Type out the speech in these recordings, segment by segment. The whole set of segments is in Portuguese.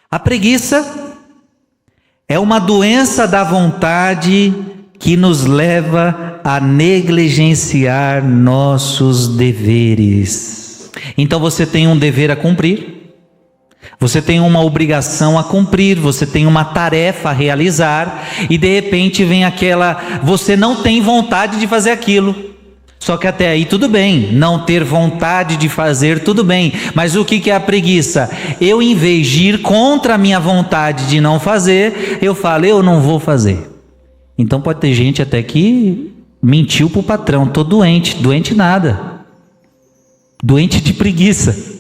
A preguiça é uma doença da vontade que nos leva a negligenciar nossos deveres. Então você tem um dever a cumprir, você tem uma obrigação a cumprir, você tem uma tarefa a realizar, e de repente vem você não tem vontade de fazer aquilo. Só que até aí tudo bem, não ter vontade de fazer tudo bem, mas o que é a preguiça? Eu, em vez de ir contra a minha vontade de não fazer, eu falo, eu não vou fazer. Então pode ter gente até que mentiu para o patrão, estou doente, doente nada, doente de preguiça.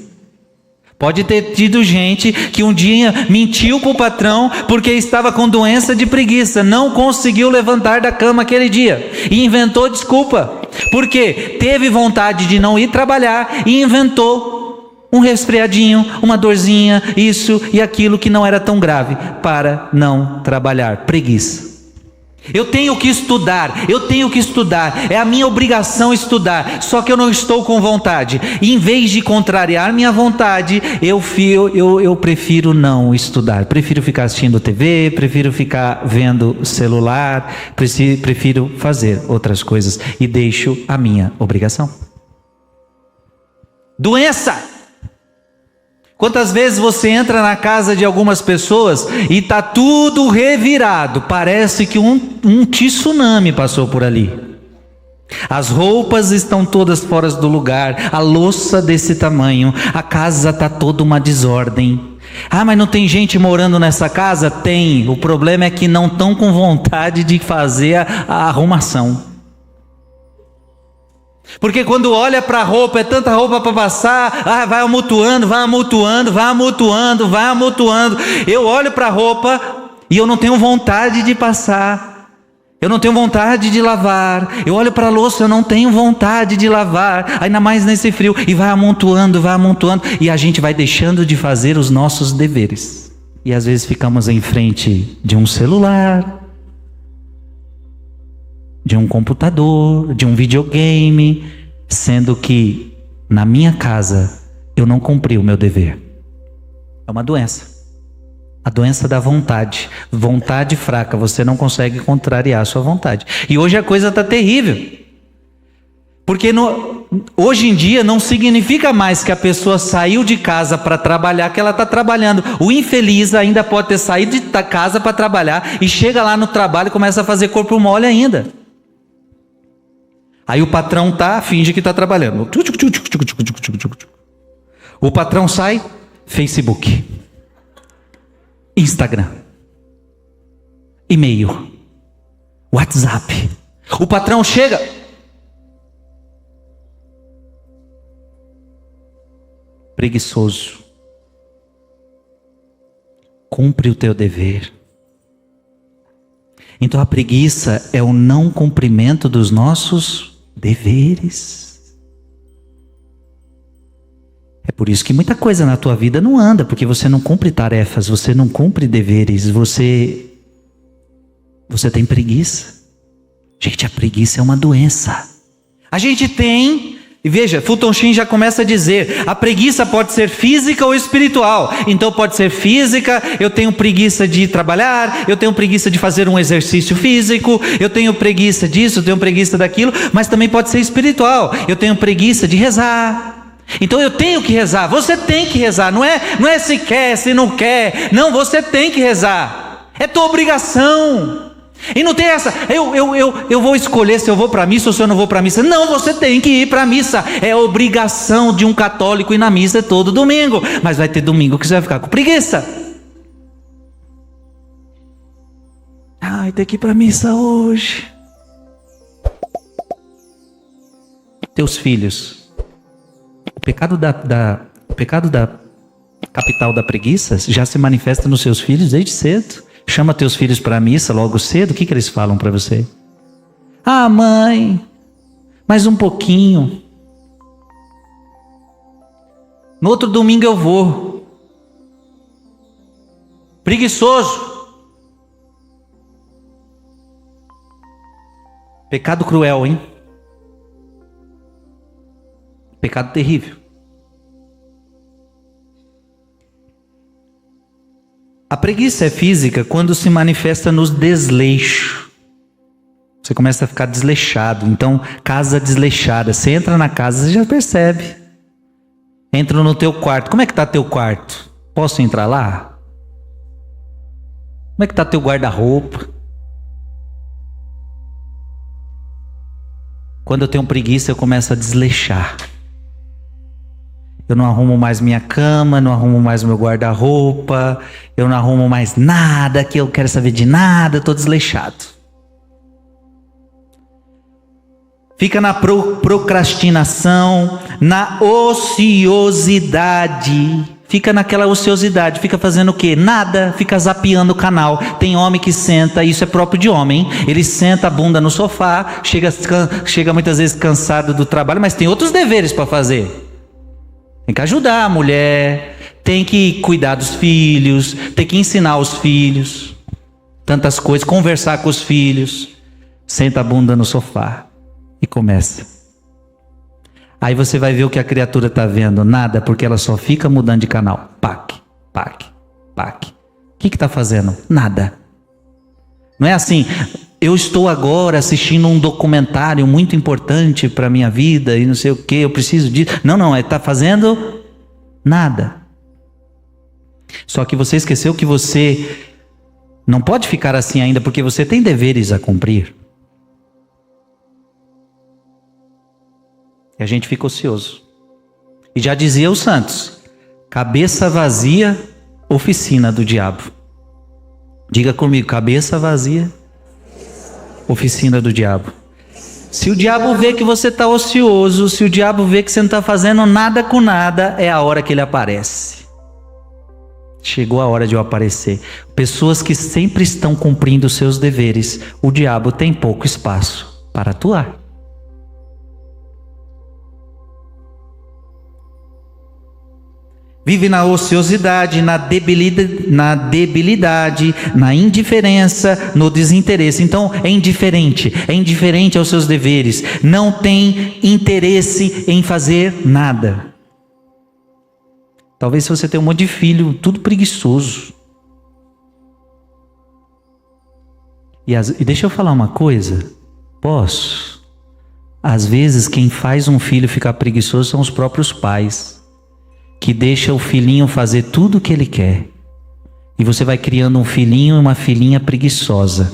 Pode ter tido gente que um dia mentiu para o patrão porque estava com doença de preguiça, não conseguiu levantar da cama aquele dia e inventou desculpa, porque teve vontade de não ir trabalhar e inventou um resfriadinho, uma dorzinha, isso e aquilo que não era tão grave para não trabalhar. Preguiça. Eu tenho que estudar, é a minha obrigação estudar, só que eu não estou com vontade, e em vez de contrariar minha vontade, eu prefiro não estudar, prefiro ficar assistindo TV, prefiro ficar vendo celular, prefiro fazer outras coisas, e deixo a minha obrigação. Doença! Quantas vezes você entra na casa de algumas pessoas e está tudo revirado, parece que um tsunami passou por ali. As roupas estão todas fora do lugar, a louça desse tamanho, a casa está toda uma desordem. Ah, mas não tem gente morando nessa casa? Tem, o problema é que não estão com vontade de fazer a arrumação. Porque quando olha para a roupa, é tanta roupa para passar, vai amontoando. Eu olho para a roupa e eu não tenho vontade de passar, eu não tenho vontade de lavar. Eu olho para a louça, eu não tenho vontade de lavar, ainda mais nesse frio, e vai amontoando, e a gente vai deixando de fazer os nossos deveres. E às vezes ficamos em frente de um celular, de um computador, de um videogame, sendo que na minha casa eu não cumpri o meu dever. É uma doença. A doença da vontade. Vontade fraca, você não consegue contrariar a sua vontade. E hoje a coisa está terrível. Porque hoje em dia não significa mais que a pessoa saiu de casa para trabalhar, que ela está trabalhando. O infeliz ainda pode ter saído de casa para trabalhar e chega lá no trabalho e começa a fazer corpo mole ainda. Aí o patrão finge que está trabalhando. O patrão sai, Facebook, Instagram, e-mail, WhatsApp. O patrão chega, preguiçoso. Cumpre o teu dever. Então a preguiça é o não cumprimento dos nossos deveres. É por isso que muita coisa na tua vida não anda, porque você não cumpre tarefas, você não cumpre deveres, você tem preguiça. Gente, a preguiça é uma doença. A gente tem, e veja, Fulton Sheen já começa a dizer, a preguiça pode ser física ou espiritual. Então pode ser física, eu tenho preguiça de trabalhar, eu tenho preguiça de fazer um exercício físico, eu tenho preguiça disso, eu tenho preguiça daquilo, mas também pode ser espiritual. Eu tenho preguiça de rezar. Então eu tenho que rezar, você tem que rezar, não é se quer, se não quer, não, você tem que rezar, é tua obrigação. E não tem essa, eu vou escolher se eu vou para a missa ou se eu não vou para a missa. Não, você tem que ir para a missa. É obrigação de um católico ir na missa todo domingo. Mas vai ter domingo que você vai ficar com preguiça. Ai, tem que ir para a missa hoje. Teus filhos. O pecado da capital da preguiça já se manifesta nos seus filhos desde cedo. Chama teus filhos para a missa logo cedo, o que eles falam para você? Ah, mãe, mais um pouquinho. No outro domingo eu vou. Preguiçoso. Pecado cruel, hein? Pecado terrível. A preguiça é física quando se manifesta nos desleixos. Você começa a ficar desleixado. Então, casa desleixada. Você entra na casa, você já percebe. Entra no teu quarto. Como é que está teu quarto? Posso entrar lá? Como é que está teu guarda-roupa? Quando eu tenho preguiça, eu começo a desleixar. Eu não arrumo mais minha cama, não arrumo mais meu guarda-roupa, eu não arrumo mais nada, que eu quero saber de nada, estou desleixado. Fica na procrastinação, na ociosidade. Fica naquela ociosidade, fica fazendo o quê? Nada, fica zapeando o canal. Tem homem que senta, isso é próprio de homem, ele senta a bunda no sofá, chega muitas vezes cansado do trabalho, mas tem outros deveres para fazer. Tem que ajudar a mulher, tem que cuidar dos filhos, tem que ensinar os filhos, tantas coisas, conversar com os filhos. Senta a bunda no sofá e começa. Aí você vai ver o que a criatura está vendo, nada, porque ela só fica mudando de canal. Pac, pac, pac. O que está fazendo? Nada. Não é assim, eu estou agora assistindo um documentário muito importante para a minha vida e não sei o que, eu preciso disso. Não, está fazendo nada. Só que você esqueceu que você não pode ficar assim ainda, porque você tem deveres a cumprir. E a gente fica ocioso. E já dizia os santos, cabeça vazia, oficina do diabo. Diga comigo, cabeça vazia, oficina do diabo. Se o diabo vê que você está ocioso, se o diabo vê que você não está fazendo nada com nada, é a hora que ele aparece. Chegou a hora de eu aparecer. Pessoas que sempre estão cumprindo seus deveres, o diabo tem pouco espaço para atuar. Vive na ociosidade, na debilidade, na indiferença, no desinteresse. Então é indiferente aos seus deveres, não tem interesse em fazer nada. Talvez se você tem um monte de filho, tudo preguiçoso. E deixa eu falar uma coisa, posso? Às vezes quem faz um filho ficar preguiçoso são os próprios pais, que deixa o filhinho fazer tudo o que ele quer. E você vai criando um filhinho e uma filhinha preguiçosa.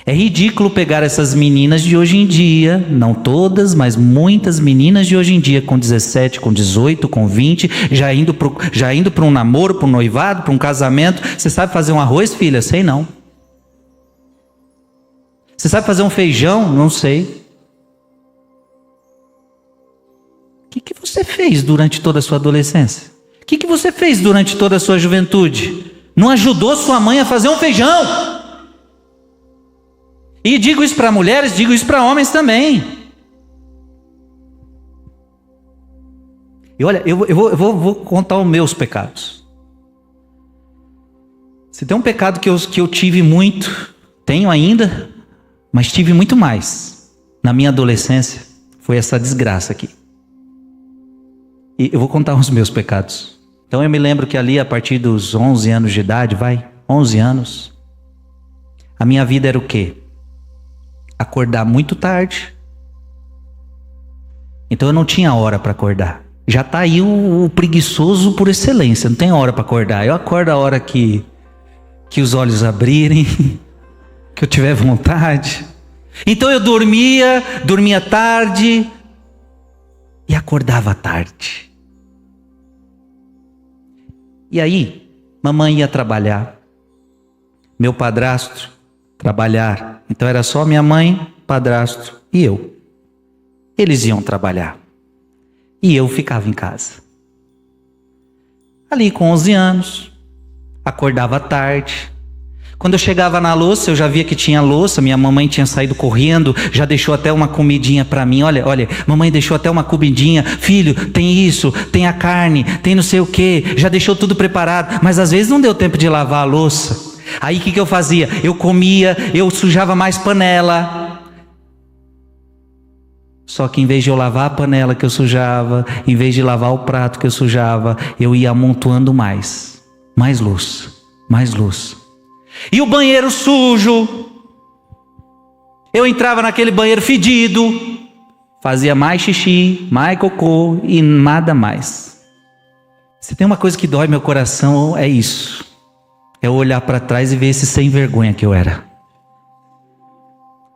É ridículo pegar essas meninas de hoje em dia, não todas, mas muitas meninas de hoje em dia, com 17, com 18, com 20, já indo para um namoro, para um noivado, para um casamento. Você sabe fazer um arroz, filha? Sei não. Você sabe fazer um feijão? Não sei. O que você fez durante toda a sua adolescência? O que você fez durante toda a sua juventude? Não ajudou sua mãe a fazer um feijão? E digo isso para mulheres, digo isso para homens também. E olha, eu vou contar os meus pecados. Se tem um pecado que eu tive muito, tenho ainda, mas tive muito mais na minha adolescência, foi essa desgraça aqui. E eu vou contar os meus pecados. Então eu me lembro que ali a partir dos 11 anos de idade, 11 anos, a minha vida era o quê? Acordar muito tarde. Então eu não tinha hora para acordar. Já está aí o preguiçoso por excelência, não tem hora para acordar. Eu acordo a hora que os olhos abrirem, que eu tiver vontade. Então eu dormia tarde e acordava tarde. E aí, mamãe ia trabalhar, meu padrasto trabalhar. Então era só minha mãe, padrasto e eu. Eles iam trabalhar e eu ficava em casa. Ali com 11 anos, acordava tarde. Quando eu chegava na louça, eu já via que tinha louça, minha mamãe tinha saído correndo, já deixou até uma comidinha para mim. Olha, mamãe deixou até uma comidinha. Filho, tem isso, tem a carne, tem não sei o que, já deixou tudo preparado. Mas às vezes não deu tempo de lavar a louça. Aí o que eu fazia? Eu comia, eu sujava mais panela. Só que em vez de eu lavar a panela que eu sujava, em vez de lavar o prato que eu sujava, eu ia amontoando mais louça, mais louça. E o banheiro sujo, eu entrava naquele banheiro fedido, fazia mais xixi, mais cocô e nada mais. Se tem uma coisa que dói meu coração, é isso. É eu olhar para trás e ver esse sem vergonha que eu era.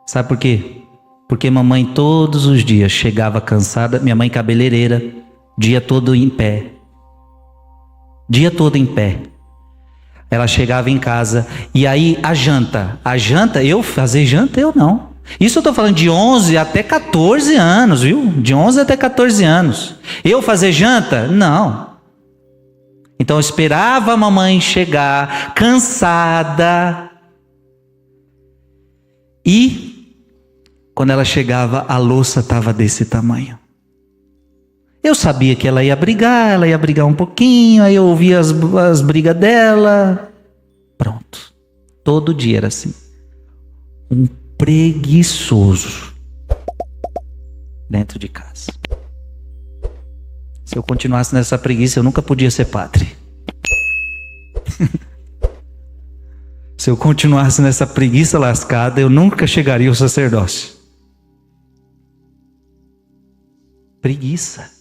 Sabe por quê? Porque mamãe todos os dias chegava cansada, minha mãe cabeleireira, dia todo em pé. Dia todo em pé. Ela chegava em casa e aí a janta, eu fazer janta, eu não. Isso eu estou falando de 11 até 14 anos, viu? De 11 até 14 anos. Eu fazer janta? Não. Então eu esperava a mamãe chegar cansada. E quando ela chegava, a louça estava desse tamanho. Eu sabia que ela ia brigar um pouquinho, aí eu ouvia as brigas dela. Pronto. Todo dia era assim. Um preguiçoso dentro de casa. Se eu continuasse nessa preguiça, eu nunca podia ser padre. Se eu continuasse nessa preguiça lascada, eu nunca chegaria ao sacerdócio. Preguiça.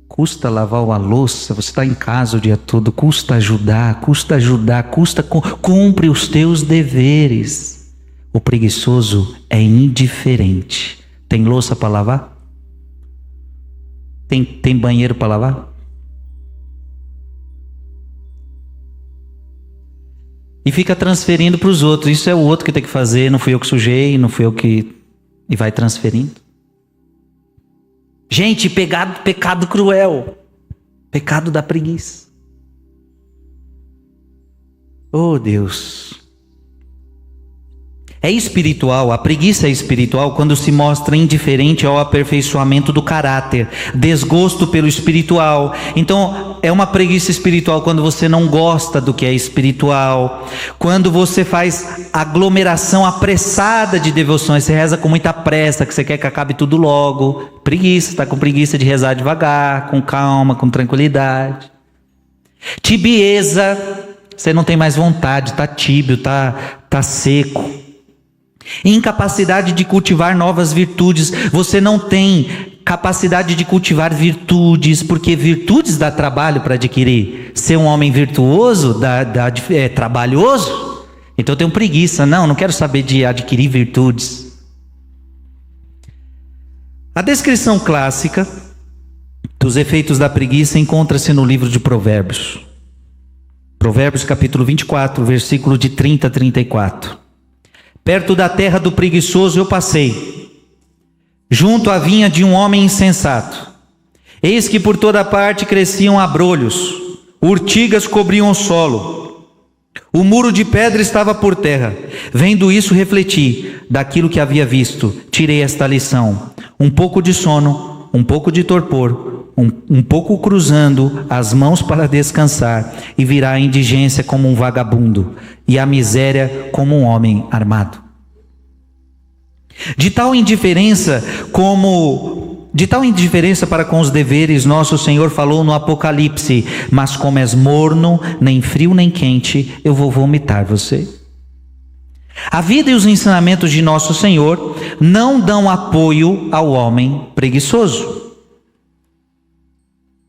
Custa lavar uma louça, você está em casa o dia todo, custa ajudar, cumpre os teus deveres. O preguiçoso é indiferente. Tem louça para lavar? Tem banheiro para lavar? E fica transferindo para os outros. Isso é o outro que tem que fazer, não fui eu que sujei, não fui eu que... E vai transferindo. Gente, pecado cruel. Pecado da preguiça. Oh Deus. É espiritual, a preguiça é espiritual quando se mostra indiferente ao aperfeiçoamento do caráter, desgosto pelo espiritual. Então, é uma preguiça espiritual quando você não gosta do que é espiritual, quando você faz aglomeração apressada de devoções, você reza com muita pressa, que você quer que acabe tudo logo. Preguiça, está com preguiça de rezar devagar, com calma, com tranquilidade. Tibieza, você não tem mais vontade, está tíbio, está seco. Incapacidade de cultivar novas virtudes. Você não tem capacidade de cultivar virtudes, porque virtudes dá trabalho para adquirir. Ser um homem virtuoso é trabalhoso. Então eu tenho preguiça. Não quero saber de adquirir virtudes. A descrição clássica dos efeitos da preguiça encontra-se no livro de Provérbios. Provérbios capítulo 24, versículo de 30 a 34. Perto da terra do preguiçoso eu passei, junto à vinha de um homem insensato. Eis que por toda parte cresciam abrolhos, urtigas cobriam o solo, o muro de pedra estava por terra. Vendo isso, refleti, daquilo que havia visto, tirei esta lição: um pouco de sono, um pouco de torpor, um pouco cruzando as mãos para descansar, e virá a indigência como um vagabundo, e a miséria como um homem armado. De tal indiferença para com os deveres, nosso Senhor falou no Apocalipse: mas como és morno, nem frio nem quente, eu vou vomitar você. A vida e os ensinamentos de nosso Senhor não dão apoio ao homem preguiçoso.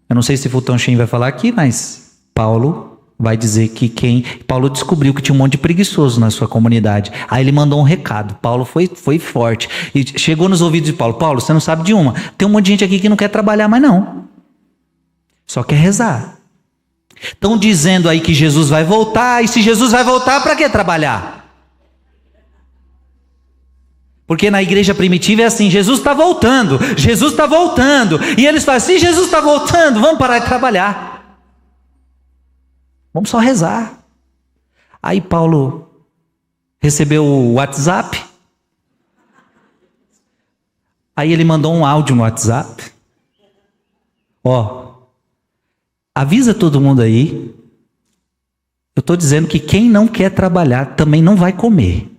Eu não sei se Fulton Sheen vai falar aqui, mas Paulo vai dizer que Paulo descobriu que tinha um monte de preguiçoso na sua comunidade. Aí ele mandou um recado. Paulo foi forte. E chegou nos ouvidos de Paulo: Paulo, você não sabe de uma. Tem um monte de gente aqui que não quer trabalhar mais não. Só quer rezar. Estão dizendo aí que Jesus vai voltar. E se Jesus vai voltar, para que trabalhar? Porque na igreja primitiva é assim: Jesus está voltando, Jesus está voltando. E eles falam: se Jesus está voltando, vamos parar de trabalhar. Vamos só rezar. Aí Paulo recebeu o WhatsApp. Aí ele mandou um áudio no WhatsApp. Avisa todo mundo aí. Eu estou dizendo que quem não quer trabalhar também não vai comer.